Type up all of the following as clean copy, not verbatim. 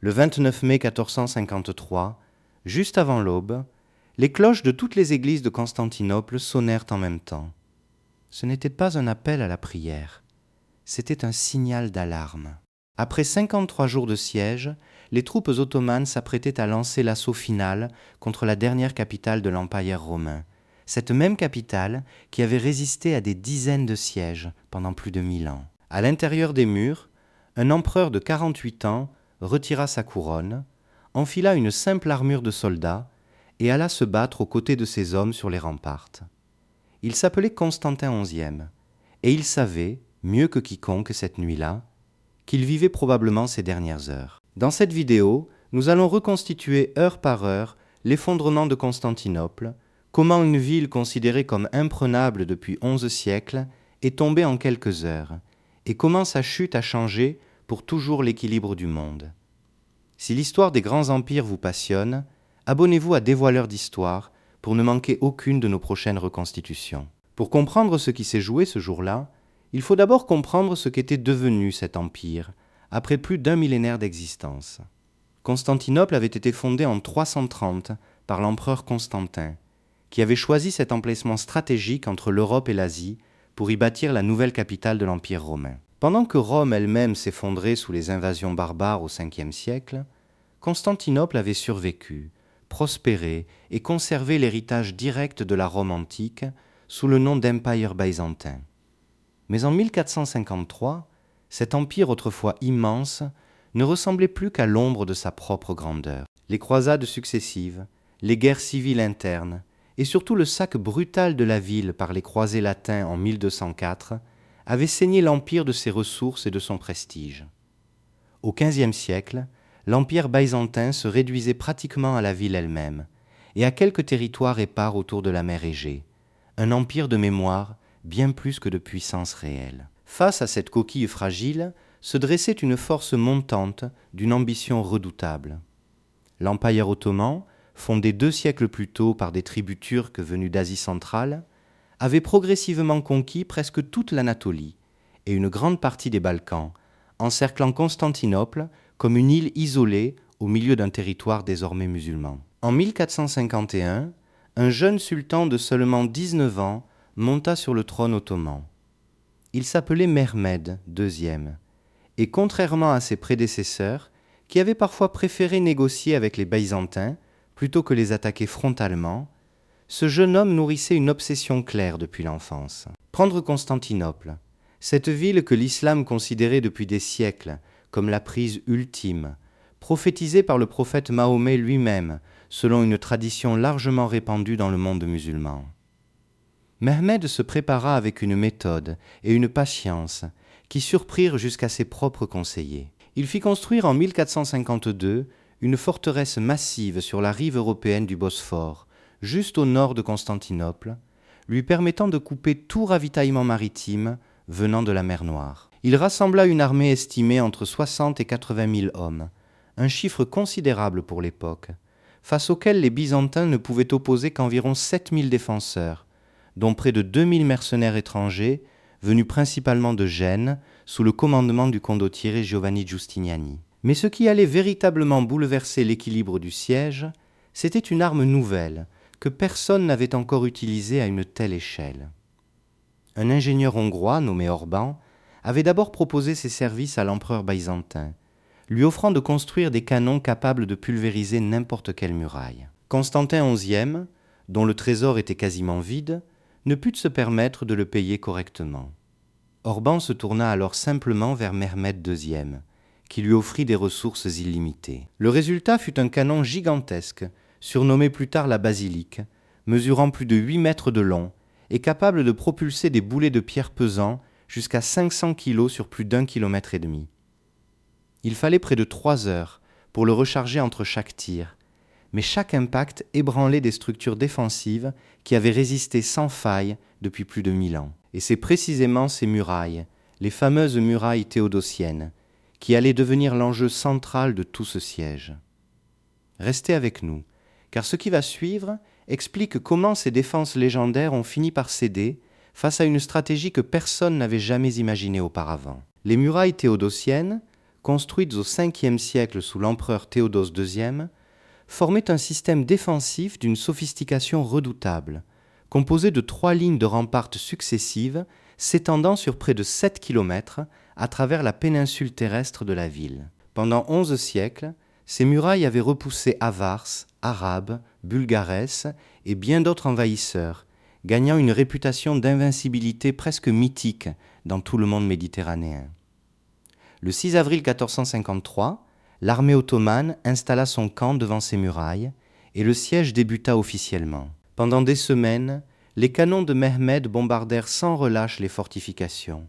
Le 29 mai 1453, juste avant l'aube, les cloches de toutes les églises de Constantinople sonnèrent en même temps. Ce n'était pas un appel à la prière, c'était un signal d'alarme. Après 53 jours de siège, les troupes ottomanes s'apprêtaient à lancer l'assaut final contre la dernière capitale de l'Empire romain, cette même capitale qui avait résisté à des dizaines de sièges pendant plus de 1000 ans. À l'intérieur des murs, un empereur de 48 ans retira sa couronne, enfila une simple armure de soldat et alla se battre aux côtés de ses hommes sur les remparts. Il s'appelait Constantin XI, et il savait, mieux que quiconque cette nuit-là, qu'il vivait probablement ses dernières heures. Dans cette vidéo, nous allons reconstituer heure par heure l'effondrement de Constantinople, comment une ville considérée comme imprenable depuis 11 siècles est tombée en quelques heures, et comment sa chute a changé pour toujours l'équilibre du monde. Si l'histoire des grands empires vous passionne, abonnez-vous à Dévoileurs d'Histoire pour ne manquer aucune de nos prochaines reconstitutions. Pour comprendre ce qui s'est joué ce jour-là, il faut d'abord comprendre ce qu'était devenu cet empire, après plus d'un millénaire d'existence. Constantinople avait été fondée en 330 par l'empereur Constantin, qui avait choisi cet emplacement stratégique entre l'Europe et l'Asie pour y bâtir la nouvelle capitale de l'Empire romain. Pendant que Rome elle-même s'effondrait sous les invasions barbares au 5e siècle, Constantinople avait survécu, prospéré et conservé l'héritage direct de la Rome antique sous le nom d'Empire byzantin. Mais en 1453, cet empire autrefois immense ne ressemblait plus qu'à l'ombre de sa propre grandeur. Les croisades successives, les guerres civiles internes et surtout le sac brutal de la ville par les croisés latins en 1204 avaient saigné l'empire de ses ressources et de son prestige. Au XVe siècle, l'empire byzantin se réduisait pratiquement à la ville elle-même et à quelques territoires épars autour de la mer Égée, un empire de mémoire bien plus que de puissance réelle. Face à cette coquille fragile, se dressait une force montante d'une ambition redoutable. L'Empire ottoman, fondé 2 siècles plus tôt par des tribus turques venues d'Asie centrale, avait progressivement conquis presque toute l'Anatolie et une grande partie des Balkans, encerclant Constantinople comme une île isolée au milieu d'un territoire désormais musulman. En 1451, un jeune sultan de seulement 19 ans monta sur le trône ottoman. Il s'appelait Mehmed II, et contrairement à ses prédécesseurs, qui avaient parfois préféré négocier avec les Byzantins plutôt que les attaquer frontalement, ce jeune homme nourrissait une obsession claire depuis l'enfance. Prendre Constantinople, cette ville que l'islam considérait depuis des siècles comme la prise ultime, prophétisée par le prophète Mahomet lui-même, selon une tradition largement répandue dans le monde musulman. Mehmed se prépara avec une méthode et une patience qui surprirent jusqu'à ses propres conseillers. Il fit construire en 1452 une forteresse massive sur la rive européenne du Bosphore, juste au nord de Constantinople, lui permettant de couper tout ravitaillement maritime venant de la mer Noire. Il rassembla une armée estimée entre 60 et 80 000 hommes, un chiffre considérable pour l'époque, face auquel les Byzantins ne pouvaient opposer qu'environ 7 000 défenseurs, dont près de 2000 mercenaires étrangers, venus principalement de Gênes, sous le commandement du condottiere Giovanni Giustiniani. Mais ce qui allait véritablement bouleverser l'équilibre du siège, c'était une arme nouvelle, que personne n'avait encore utilisée à une telle échelle. Un ingénieur hongrois nommé Orban avait d'abord proposé ses services à l'empereur byzantin, lui offrant de construire des canons capables de pulvériser n'importe quelle muraille. Constantin XI, dont le trésor était quasiment vide, ne put se permettre de le payer correctement. Orban se tourna alors simplement vers Mehmed II, qui lui offrit des ressources illimitées. Le résultat fut un canon gigantesque, surnommé plus tard la basilique, mesurant plus de 8 mètres de long et capable de propulser des boulets de pierre pesants jusqu'à 500 kilos sur plus d'1,5 km. Il fallait près de 3 heures pour le recharger entre chaque tir, mais chaque impact ébranlait des structures défensives qui avaient résisté sans faille depuis plus de 1000 ans. Et c'est précisément ces murailles, les fameuses murailles théodosiennes, qui allaient devenir l'enjeu central de tout ce siège. Restez avec nous, car ce qui va suivre explique comment ces défenses légendaires ont fini par céder face à une stratégie que personne n'avait jamais imaginée auparavant. Les murailles théodosiennes, construites au 5e siècle sous l'empereur Théodose II, formaient un système défensif d'une sophistication redoutable, composé de 3 lignes de ramparts successives s'étendant sur près de 7 kilomètres à travers la péninsule terrestre de la ville. Pendant 11 siècles, ces murailles avaient repoussé Avars, Arabes, Bulgares et bien d'autres envahisseurs, gagnant une réputation d'invincibilité presque mythique dans tout le monde méditerranéen. Le 6 avril 1453, l'armée ottomane installa son camp devant ces murailles et le siège débuta officiellement. Pendant des semaines, les canons de Mehmed bombardèrent sans relâche les fortifications,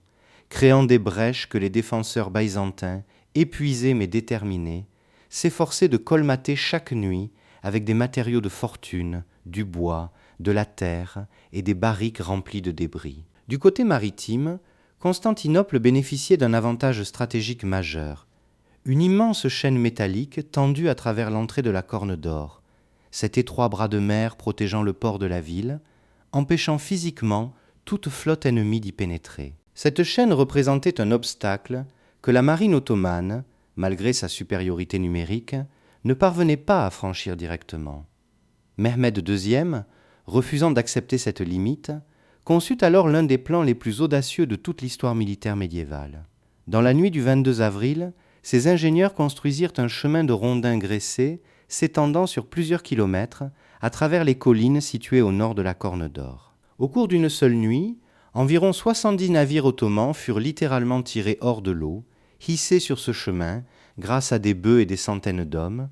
créant des brèches que les défenseurs byzantins, épuisés mais déterminés, s'efforçaient de colmater chaque nuit avec des matériaux de fortune, du bois, de la terre et des barriques remplies de débris. Du côté maritime, Constantinople bénéficiait d'un avantage stratégique majeur. Une immense chaîne métallique tendue à travers l'entrée de la Corne d'Or, cet étroit bras de mer protégeant le port de la ville, empêchant physiquement toute flotte ennemie d'y pénétrer. Cette chaîne représentait un obstacle que la marine ottomane, malgré sa supériorité numérique, ne parvenait pas à franchir directement. Mehmed II, refusant d'accepter cette limite, conçut alors l'un des plans les plus audacieux de toute l'histoire militaire médiévale. Dans la nuit du 22 avril, ses ingénieurs construisirent un chemin de rondins graissés s'étendant sur plusieurs kilomètres à travers les collines situées au nord de la Corne d'Or. Au cours d'une seule nuit, environ 70 navires ottomans furent littéralement tirés hors de l'eau, hissés sur ce chemin grâce à des bœufs et des centaines d'hommes,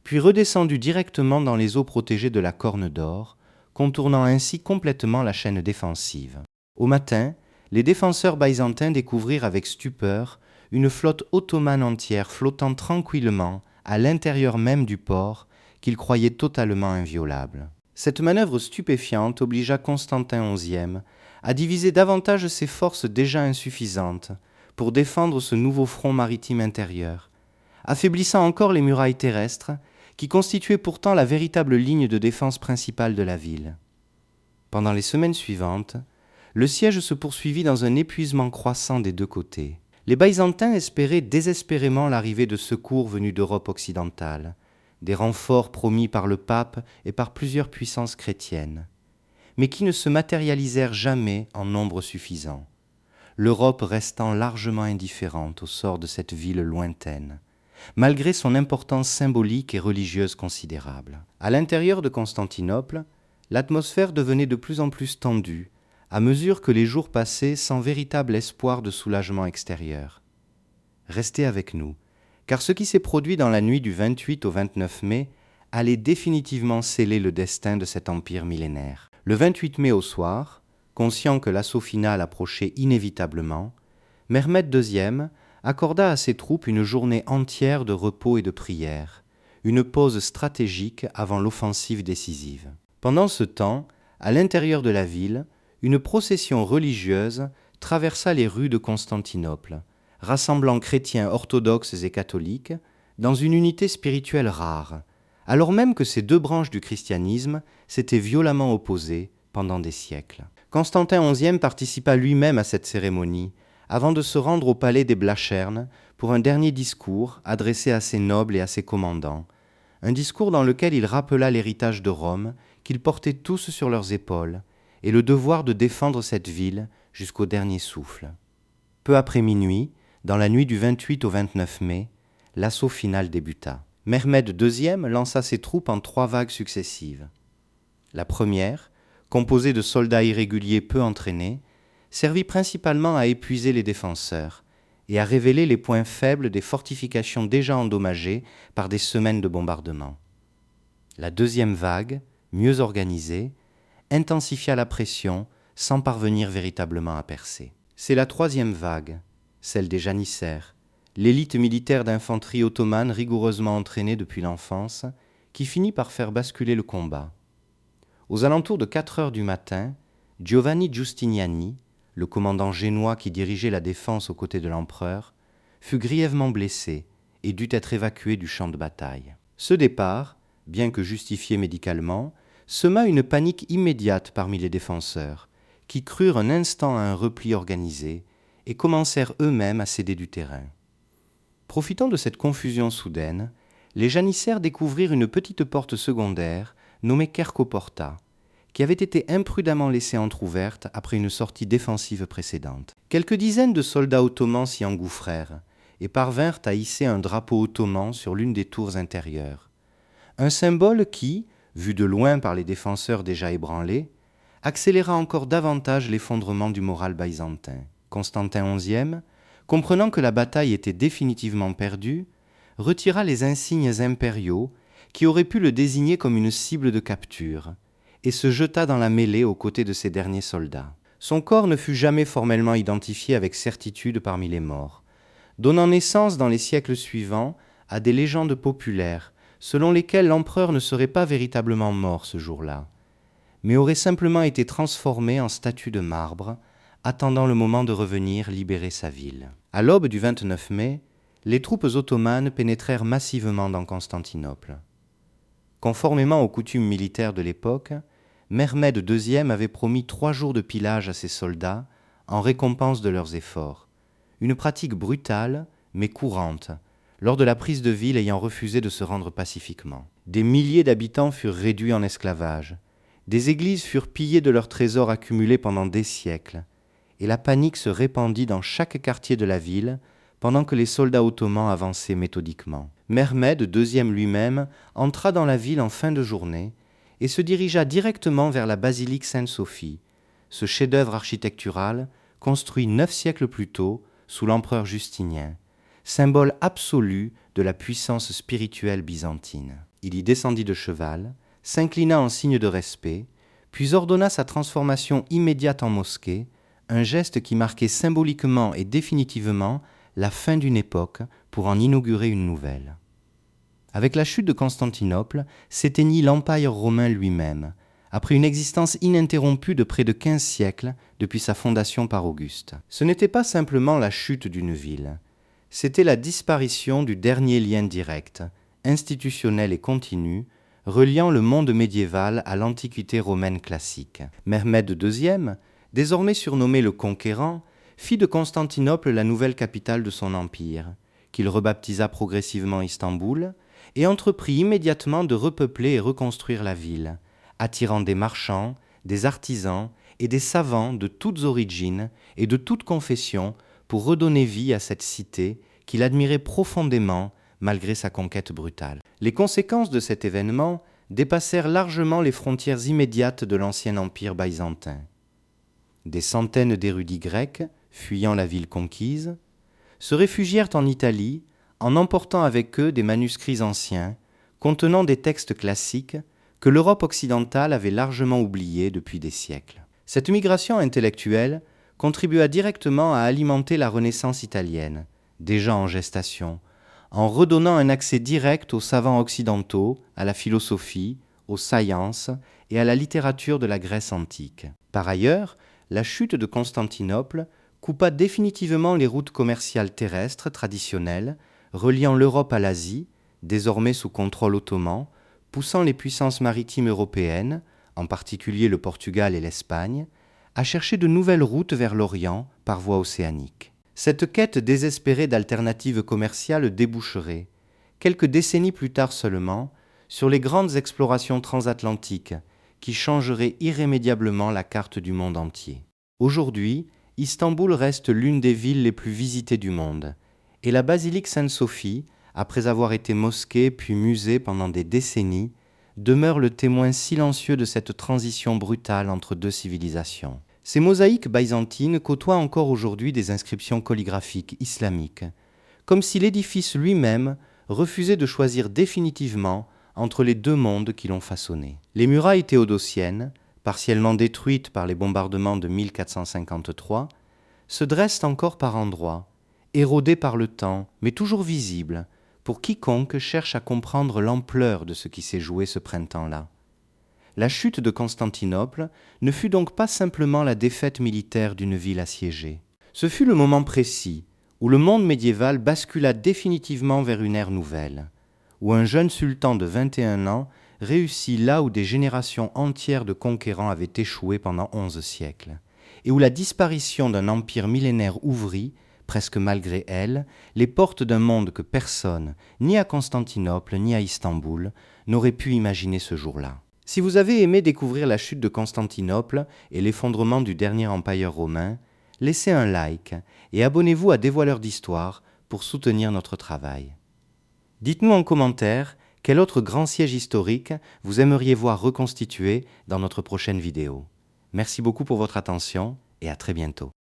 puis redescendus directement dans les eaux protégées de la Corne d'Or, contournant ainsi complètement la chaîne défensive. Au matin, les défenseurs byzantins découvrirent avec stupeur une flotte ottomane entière flottant tranquillement à l'intérieur même du port qu'ils croyaient totalement inviolable. Cette manœuvre stupéfiante obligea Constantin XI à diviser davantage ses forces déjà insuffisantes pour défendre ce nouveau front maritime intérieur, affaiblissant encore les murailles terrestres qui constituaient pourtant la véritable ligne de défense principale de la ville. Pendant les semaines suivantes, le siège se poursuivit dans un épuisement croissant des deux côtés. Les Byzantins espéraient désespérément l'arrivée de secours venus d'Europe occidentale, des renforts promis par le pape et par plusieurs puissances chrétiennes, mais qui ne se matérialisèrent jamais en nombre suffisant, l'Europe restant largement indifférente au sort de cette ville lointaine, malgré son importance symbolique et religieuse considérable. À l'intérieur de Constantinople, l'atmosphère devenait de plus en plus tendue, à mesure que les jours passaient sans véritable espoir de soulagement extérieur. Restez avec nous, car ce qui s'est produit dans la nuit du 28 au 29 mai allait définitivement sceller le destin de cet empire millénaire. Le 28 mai au soir, conscient que l'assaut final approchait inévitablement, Mehmed II accorda à ses troupes une journée entière de repos et de prière, une pause stratégique avant l'offensive décisive. Pendant ce temps, à l'intérieur de la ville, une procession religieuse traversa les rues de Constantinople, rassemblant chrétiens orthodoxes et catholiques dans une unité spirituelle rare, alors même que ces deux branches du christianisme s'étaient violemment opposées pendant des siècles. Constantin XI participa lui-même à cette cérémonie, avant de se rendre au palais des Blachern pour un dernier discours adressé à ses nobles et à ses commandants, un discours dans lequel il rappela l'héritage de Rome qu'ils portaient tous sur leurs épaules, et le devoir de défendre cette ville jusqu'au dernier souffle. Peu après minuit, dans la nuit du 28 au 29 mai, l'assaut final débuta. Mehmed II lança ses troupes en 3 vagues successives. La première, composée de soldats irréguliers peu entraînés, servit principalement à épuiser les défenseurs et à révéler les points faibles des fortifications déjà endommagées par des semaines de bombardements. La deuxième vague, mieux organisée, intensifia la pression sans parvenir véritablement à percer. C'est la troisième vague, celle des janissaires, l'élite militaire d'infanterie ottomane rigoureusement entraînée depuis l'enfance, qui finit par faire basculer le combat. Aux alentours de 4 heures du matin, Giovanni Giustiniani, le commandant génois qui dirigeait la défense aux côtés de l'empereur, fut grièvement blessé et dut être évacué du champ de bataille. Ce départ, bien que justifié médicalement, sema une panique immédiate parmi les défenseurs, qui crurent un instant à un repli organisé et commencèrent eux-mêmes à céder du terrain. Profitant de cette confusion soudaine, les janissaires découvrirent une petite porte secondaire nommée Quercoporta, qui avait été imprudemment laissée entr'ouverte après une sortie défensive précédente. Quelques dizaines de soldats ottomans s'y engouffrèrent et parvinrent à hisser un drapeau ottoman sur l'une des tours intérieures. Un symbole qui, vu de loin par les défenseurs déjà ébranlés, accéléra encore davantage l'effondrement du moral byzantin. Constantin XI, comprenant que la bataille était définitivement perdue, retira les insignes impériaux qui auraient pu le désigner comme une cible de capture, et se jeta dans la mêlée aux côtés de ses derniers soldats. Son corps ne fut jamais formellement identifié avec certitude parmi les morts, donnant naissance dans les siècles suivants à des légendes populaires selon lesquelles l'empereur ne serait pas véritablement mort ce jour-là, mais aurait simplement été transformé en statue de marbre, attendant le moment de revenir libérer sa ville. À l'aube du 29 mai, les troupes ottomanes pénétrèrent massivement dans Constantinople. Conformément aux coutumes militaires de l'époque, Mehmed II avait promis 3 jours de pillage à ses soldats en récompense de leurs efforts, une pratique brutale mais courante, lors de la prise de ville ayant refusé de se rendre pacifiquement. Des milliers d'habitants furent réduits en esclavage, des églises furent pillées de leurs trésors accumulés pendant des siècles, et la panique se répandit dans chaque quartier de la ville pendant que les soldats ottomans avançaient méthodiquement. Mehmed II lui-même entra dans la ville en fin de journée et se dirigea directement vers la basilique Sainte-Sophie, ce chef-d'œuvre architectural construit 9 siècles plus tôt sous l'empereur Justinien, symbole absolu de la puissance spirituelle byzantine. Il y descendit de cheval, s'inclina en signe de respect, puis ordonna sa transformation immédiate en mosquée, un geste qui marquait symboliquement et définitivement la fin d'une époque pour en inaugurer une nouvelle. Avec la chute de Constantinople, s'éteignit l'Empire romain lui-même, après une existence ininterrompue de près de 15 siècles depuis sa fondation par Auguste. Ce n'était pas simplement la chute d'une ville, c'était la disparition du dernier lien direct, institutionnel et continu, reliant le monde médiéval à l'Antiquité romaine classique. Mehmed II, désormais surnommé le Conquérant, fit de Constantinople la nouvelle capitale de son empire, qu'il rebaptisa progressivement Istanbul, et entreprit immédiatement de repeupler et reconstruire la ville, attirant des marchands, des artisans et des savants de toutes origines et de toutes confessions pour redonner vie à cette cité qu'il admirait profondément malgré sa conquête brutale. Les conséquences de cet événement dépassèrent largement les frontières immédiates de l'ancien empire byzantin. Des centaines d'érudits grecs, fuyant la ville conquise, se réfugièrent en Italie en emportant avec eux des manuscrits anciens contenant des textes classiques que l'Europe occidentale avait largement oubliés depuis des siècles. Cette migration intellectuelle contribua directement à alimenter la Renaissance italienne, déjà en gestation, en redonnant un accès direct aux savants occidentaux, à la philosophie, aux sciences et à la littérature de la Grèce antique. Par ailleurs, la chute de Constantinople coupa définitivement les routes commerciales terrestres traditionnelles reliant l'Europe à l'Asie, désormais sous contrôle ottoman, poussant les puissances maritimes européennes, en particulier le Portugal et l'Espagne, à chercher de nouvelles routes vers l'Orient par voie océanique. Cette quête désespérée d'alternatives commerciales déboucherait, quelques décennies plus tard seulement, sur les grandes explorations transatlantiques qui changeraient irrémédiablement la carte du monde entier. Aujourd'hui, Istanbul reste l'une des villes les plus visitées du monde, et la basilique Sainte-Sophie, après avoir été mosquée puis musée pendant des décennies, demeure le témoin silencieux de cette transition brutale entre deux civilisations. Ces mosaïques byzantines côtoient encore aujourd'hui des inscriptions calligraphiques islamiques, comme si l'édifice lui-même refusait de choisir définitivement entre les deux mondes qui l'ont façonné. Les murailles théodosiennes, partiellement détruites par les bombardements de 1453, se dressent encore par endroits, érodées par le temps, mais toujours visibles, pour quiconque cherche à comprendre l'ampleur de ce qui s'est joué ce printemps-là. La chute de Constantinople ne fut donc pas simplement la défaite militaire d'une ville assiégée. Ce fut le moment précis où le monde médiéval bascula définitivement vers une ère nouvelle, où un jeune sultan de 21 ans réussit là où des générations entières de conquérants avaient échoué pendant 11 siècles, et où la disparition d'un empire millénaire ouvrit, presque malgré elle, les portes d'un monde que personne, ni à Constantinople ni à Istanbul, n'aurait pu imaginer ce jour-là. Si vous avez aimé découvrir la chute de Constantinople et l'effondrement du dernier empire romain, laissez un like et abonnez-vous à Dévoileurs d'Histoire pour soutenir notre travail. Dites-nous en commentaire quel autre grand siège historique vous aimeriez voir reconstitué dans notre prochaine vidéo. Merci beaucoup pour votre attention et à très bientôt.